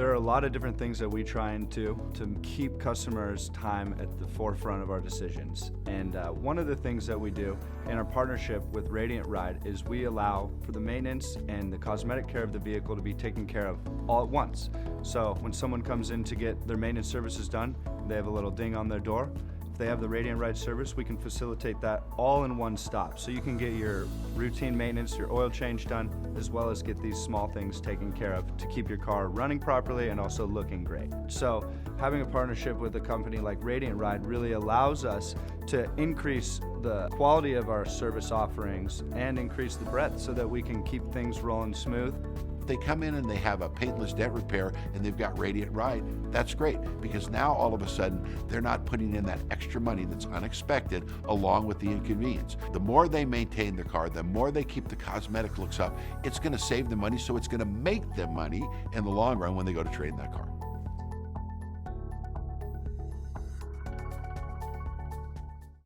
There are a lot of different things that we try and do to keep customers' time at the forefront of our decisions. And one of the things that we do in our partnership with Radiant Ride is we allow for the maintenance and the cosmetic care of the vehicle to be taken care of all at once. So when someone comes in to get their maintenance services done, they have a little ding on their door. If they have the Radiant Ride service, we can facilitate that all in one stop. So you can get your routine maintenance, your oil change done, as well as get these small things taken care of to keep your car running properly and also looking great. So having a partnership with a company like Radiant Ride really allows us to increase the quality of our service offerings and increase the breadth so that we can keep things rolling smooth. They come in and they have a paintless dent repair and they've got Radiant Ride, that's great, because now all of a sudden they're not putting in that extra money that's unexpected along with the inconvenience. The more they maintain their car, the more they keep the cosmetic looks up, it's going to save them money, so it's going to make them money in the long run when they go to trade in that car.